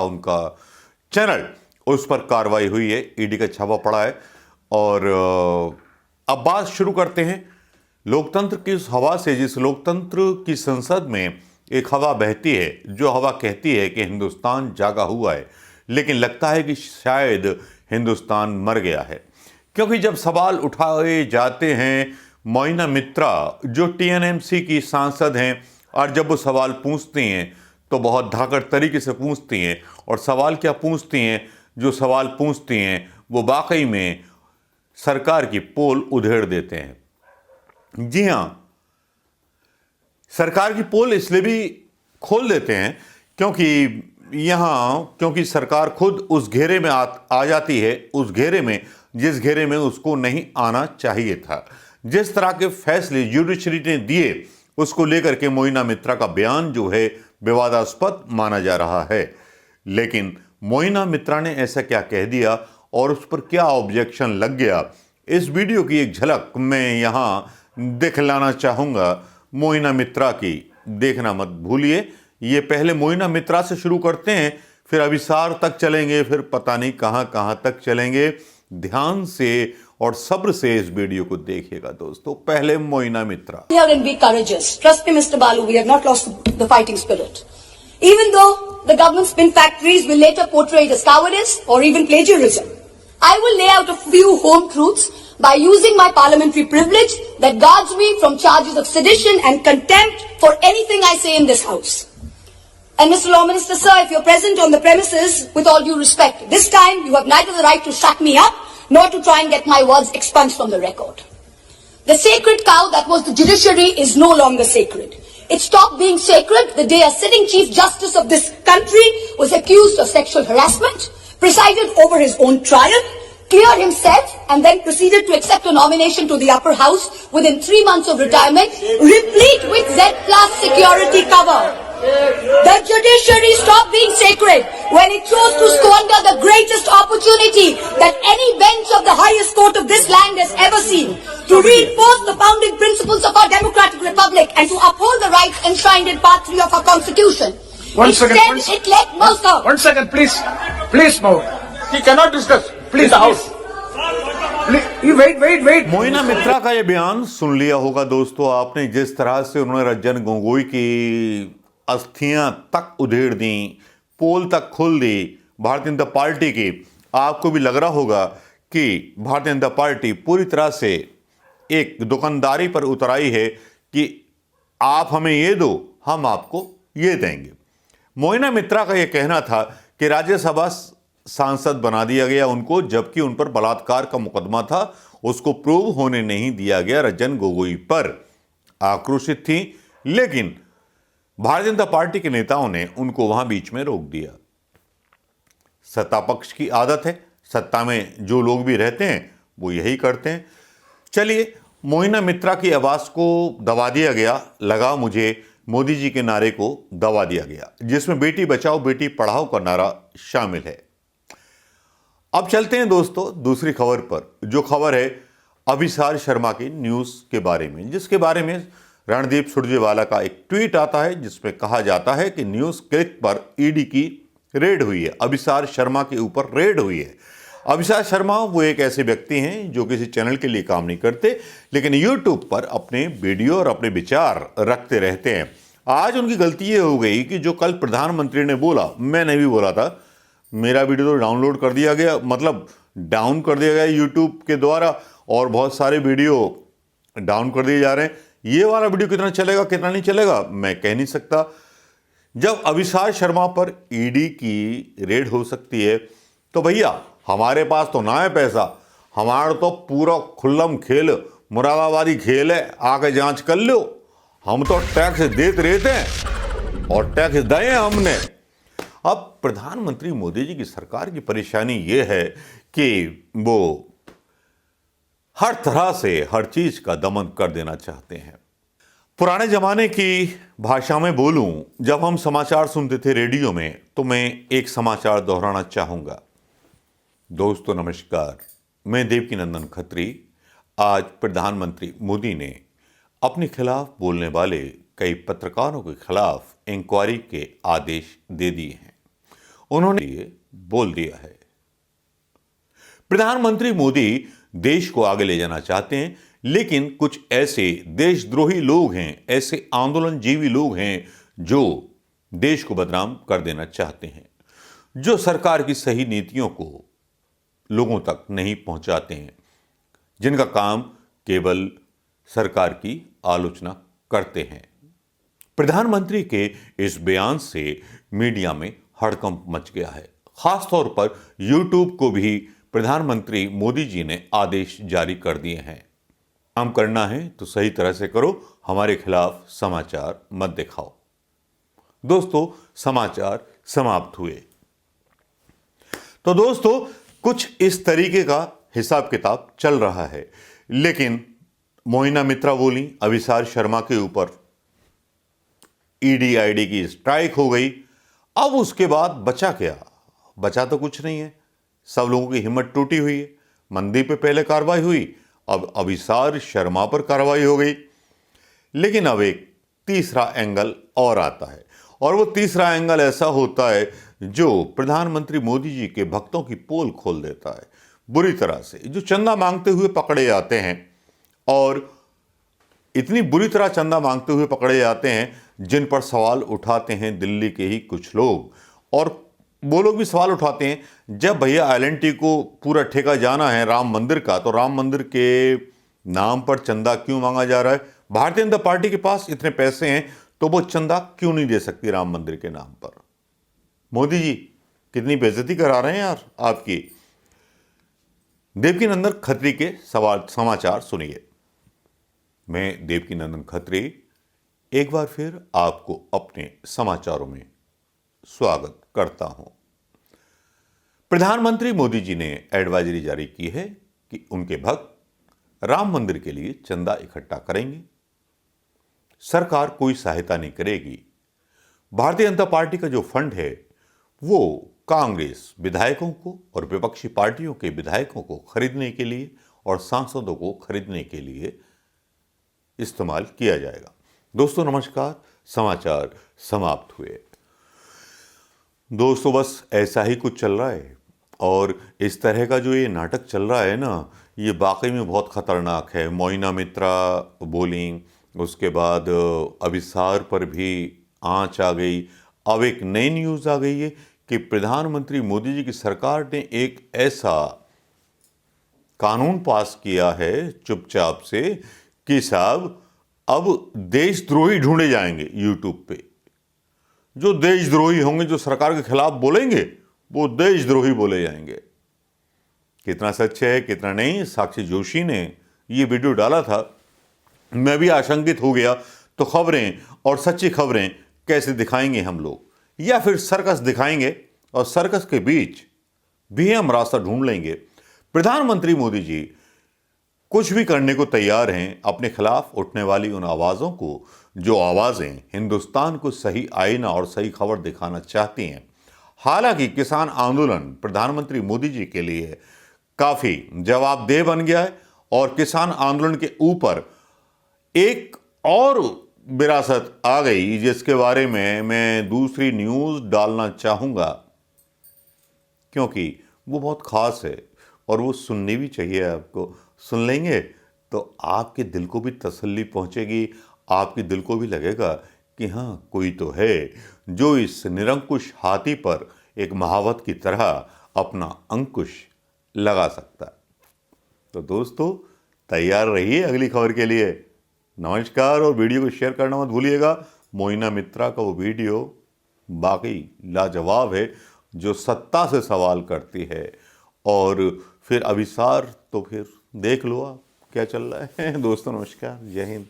उनका चैनल, उस पर कार्रवाई हुई है, ईडी का छापा पड़ा है। और अब बात शुरू करते हैं लोकतंत्र की उस हवा से, जिस लोकतंत्र की संसद में एक हवा बहती है, जो हवा कहती है कि हिंदुस्तान जागा हुआ है, लेकिन लगता है कि शायद हिंदुस्तान मर गया है। क्योंकि जब सवाल उठाए जाते हैं, मोइना मित्रा जो टीएनएमसी की सांसद हैं, और जब वो सवाल पूछती हैं तो बहुत धाकड़ तरीके से पूछती हैं। और सवाल क्या पूछती हैं? जो सवाल पूछती हैं वो वाकई में सरकार की पोल उधेड़ देते हैं। जी हाँ, सरकार की पोल इसलिए भी खोल देते हैं क्योंकि सरकार खुद उस घेरे में आ जाती है, उस घेरे में जिस घेरे में उसको नहीं आना चाहिए था। जिस तरह के फैसले जुडिशरी ने दिए, उसको लेकर के मोइना मित्रा का बयान जो है विवादास्पद माना जा रहा है। लेकिन मोइना मित्रा ने ऐसा क्या कह दिया और उस पर क्या ऑब्जेक्शन लग गया, इस वीडियो की एक झलक मैं यहाँ दिखलाना चाहूँगा। मोइना मित्रा की देखना मत भूलिए। ये पहले मोइना मित्रा से शुरू करते हैं, फिर अभिसार तक चलेंगे, फिर पता नहीं कहाँ कहाँ तक चलेंगे। ध्यान से और सब्र से इस वीडियो को देखिएगा दोस्तों। पहले Moina Mitra. And be courageous. Trust me, Mr. Balu, we have not lost the fighting spirit. Even though the government spin factories will later portray it as cowardice or even plagiarism, I will lay out a few home truths by using my parliamentary privilege that guards me from charges of sedition and contempt for anything I say in this house. And Mr. Law Minister, sir, if you're present on the premises, with all due respect, this time you have neither the right to shut me up nor to try and get my words expunged from the record. The sacred cow that was the judiciary is no longer sacred. It stopped being sacred the day a sitting Chief Justice of this country was accused of sexual harassment, presided over his own trial, cleared himself, and then proceeded to accept a nomination to the upper house within 3 months of retirement, replete with Z+ security cover. The judiciary stopped being sacred when it chose to squander the greatest opportunity that any bench of the highest court of this land has ever seen, to reinforce the founding principles of our democratic republic and to uphold the rights enshrined in Part 3 of our constitution. Instead, it let Moscow. One second, please. Please, Mo. He cannot discuss. Please, the house. Please, wait. Moina Mitra का ये बयान सुन लिया होगा दोस्तों आपने, जिस तरह से उन्होंने रंजन गोगोई की अस्थियां तक उधेड़ दी, पोल तक खोल दी भारतीय जनता पार्टी की। आपको भी लग रहा होगा कि भारतीय जनता पार्टी पूरी तरह से एक दुकानदारी पर उतर आई है कि आप हमें ये दो, हम आपको ये देंगे। मोइना मित्रा का यह कहना था कि राज्यसभा सांसद बना दिया गया उनको, जबकि उन पर बलात्कार का मुकदमा था, उसको प्रूव होने नहीं दिया गया। रंजन गोगोई पर आक्रोशित थी, लेकिन भारतीय जनता पार्टी के नेताओं ने उनको वहां बीच में रोक दिया। सत्ता पक्ष की आदत है, सत्ता में जो लोग भी रहते हैं वो यही करते हैं। चलिए, मोइना मित्रा की आवाज को दबा दिया गया, लगा मुझे मोदी जी के नारे को दबा दिया गया, जिसमें बेटी बचाओ बेटी पढ़ाओ का नारा शामिल है। अब चलते हैं दोस्तों दूसरी खबर पर, जो खबर है अभिसार शर्मा की न्यूज के बारे में, जिसके बारे में रणदीप सुरजेवाला का एक ट्वीट आता है, जिसमें कहा जाता है कि न्यूज क्लिक पर ईडी की रेड हुई है, अभिसार शर्मा के ऊपर रेड हुई है। अभिसार शर्मा वो एक ऐसे व्यक्ति हैं जो किसी चैनल के लिए काम नहीं करते, लेकिन यूट्यूब पर अपने वीडियो और अपने विचार रखते रहते हैं। आज उनकी गलती ये हो गई कि जो कल प्रधानमंत्री ने बोला, मैंने भी बोला था, मेरा वीडियो तो डाउनलोड कर दिया गया, मतलब डाउन कर दिया गया यूट्यूब के द्वारा, और बहुत सारे वीडियो डाउन कर दिए जा रहे हैं। ये वाला वीडियो कितना चलेगा कितना नहीं चलेगा मैं कह नहीं सकता। जब अभिसार शर्मा पर ईडी की रेड हो सकती है तो भैया हमारे पास तो ना है पैसा, हमारा तो पूरा खुल्लम खेल मुरादाबादी खेल है, आके जांच कर लो। हम तो टैक्स देते रहते हैं और टैक्स दिए हमने। अब प्रधानमंत्री मोदी जी की सरकार की परेशानी ये है कि वो हर तरह से हर चीज का दमन कर देना चाहते हैं। पुराने जमाने की भाषा में बोलूं, जब हम समाचार सुनते थे रेडियो में, तो मैं एक समाचार दोहराना चाहूंगा। दोस्तों नमस्कार, मैं देवकीनंदन खत्री। आज प्रधानमंत्री मोदी ने अपने खिलाफ बोलने वाले कई पत्रकारों के खिलाफ इंक्वायरी के आदेश दे दिए हैं। उन्होंने ये बोल दिया है। प्रधानमंत्री मोदी देश को आगे ले जाना चाहते हैं, लेकिन कुछ ऐसे देशद्रोही लोग हैं, ऐसे आंदोलनजीवी लोग हैं जो देश को बदनाम कर देना चाहते हैं, जो सरकार की सही नीतियों को लोगों तक नहीं पहुंचाते हैं, जिनका काम केवल सरकार की आलोचना करते हैं। प्रधानमंत्री के इस बयान से मीडिया में हड़कंप मच गया है। खासतौर पर यूट्यूब को भी प्रधानमंत्री मोदी जी ने आदेश जारी कर दिए हैं। काम करना है तो सही तरह से करो, हमारे खिलाफ समाचार मत दिखाओ। दोस्तों, समाचार समाप्त हुए। तो दोस्तों, कुछ इस तरीके का हिसाब किताब चल रहा है, लेकिन मोहिना मित्रा बोली, अभिसार शर्मा के ऊपर ईडी की स्ट्राइक हो गई। अब उसके बाद बचा क्या? बचा तो कुछ नहीं है। सब लोगों की हिम्मत टूटी हुई है। मंदी पे पहले कार्रवाई हुई, अब अभिसार शर्मा पर कार्रवाई हो गई। लेकिन अब एक तीसरा एंगल और आता है, और वो तीसरा एंगल ऐसा होता है जो प्रधानमंत्री मोदी जी के भक्तों की पोल खोल देता है बुरी तरह से। जो चंदा मांगते हुए पकड़े जाते हैं, और इतनी बुरी तरह चंदा मांगते हुए पकड़े जाते हैं, जिन पर सवाल उठाते हैं दिल्ली के ही कुछ लोग। और वो लोग भी सवाल उठाते हैं, जब भैया LNT को पूरा ठेका जाना है राम मंदिर का, तो राम मंदिर के नाम पर चंदा क्यों मांगा जा रहा है? भारतीय जनता पार्टी के पास इतने पैसे हैं तो वो चंदा क्यों नहीं दे सकती राम मंदिर के नाम पर? मोदी जी कितनी बेइज्जती करा रहे हैं यार आपकी। देवकीनंदन खत्री के समाचार सुनिए। मैं देवकीनंदन खत्री एक बार फिर आपको अपने समाचारों में स्वागत करता हूं। प्रधानमंत्री मोदी जी ने एडवाइजरी जारी की है कि उनके भक्त राम मंदिर के लिए चंदा इकट्ठा करेंगे। सरकार कोई सहायता नहीं करेगी। भारतीय जनता पार्टी का जो फंड है वो कांग्रेस विधायकों को और विपक्षी पार्टियों के विधायकों को खरीदने के लिए और सांसदों को खरीदने के लिए इस्तेमाल किया जाएगा। दोस्तों नमस्कार, समाचार समाप्त हुए। दोस्तों बस ऐसा ही कुछ चल रहा है, और इस तरह का जो ये नाटक चल रहा है ना, ये वाकई में बहुत खतरनाक है। मोहिना मित्रा बोली, उसके बाद अभिसार पर भी आंच आ गई। अब एक नई न्यूज़ आ गई है कि प्रधानमंत्री मोदी जी की सरकार ने एक ऐसा कानून पास किया है चुपचाप से कि साहब अब देशद्रोही ढूंढे जाएंगे यूट्यूब पे। जो देशद्रोही होंगे, जो सरकार के खिलाफ बोलेंगे, वो देशद्रोही बोले जाएंगे। कितना सच है कितना नहीं, साक्षी जोशी ने ये वीडियो डाला था। मैं भी आशंकित हो गया, तो खबरें और सच्ची खबरें कैसे दिखाएंगे हम लोग, या फिर सर्कस दिखाएंगे और सर्कस के बीच भी हम रास्ता ढूंढ लेंगे। प्रधानमंत्री मोदी जी कुछ भी करने को तैयार हैं अपने खिलाफ उठने वाली उन आवाज़ों को, जो आवाज़ें हिंदुस्तान को सही आईना और सही खबर दिखाना चाहती हैं। हालांकि किसान आंदोलन प्रधानमंत्री मोदी जी के लिए काफ़ी जवाबदेह बन गया है, और किसान आंदोलन के ऊपर एक और विरासत आ गई जिसके बारे में मैं दूसरी न्यूज़ डालना चाहूँगा, क्योंकि वो बहुत ख़ास है और वो सुननी भी चाहिए आपको। सुन लेंगे तो आपके दिल को भी तसल्ली पहुंचेगी, आपके दिल को भी लगेगा कि हाँ कोई तो है जो इस निरंकुश हाथी पर एक महावत की तरह अपना अंकुश लगा सकता है। तो दोस्तों तैयार रहिए अगली खबर के लिए। नमस्कार, और वीडियो को शेयर करना मत भूलिएगा। मोहिना मित्रा का वो वीडियो बाकी लाजवाब है, जो सत्ता से सवाल करती है, और फिर अभिसार तो फिर देख लो आप क्या चल रहा है। दोस्तों नमस्कार, जय हिंद।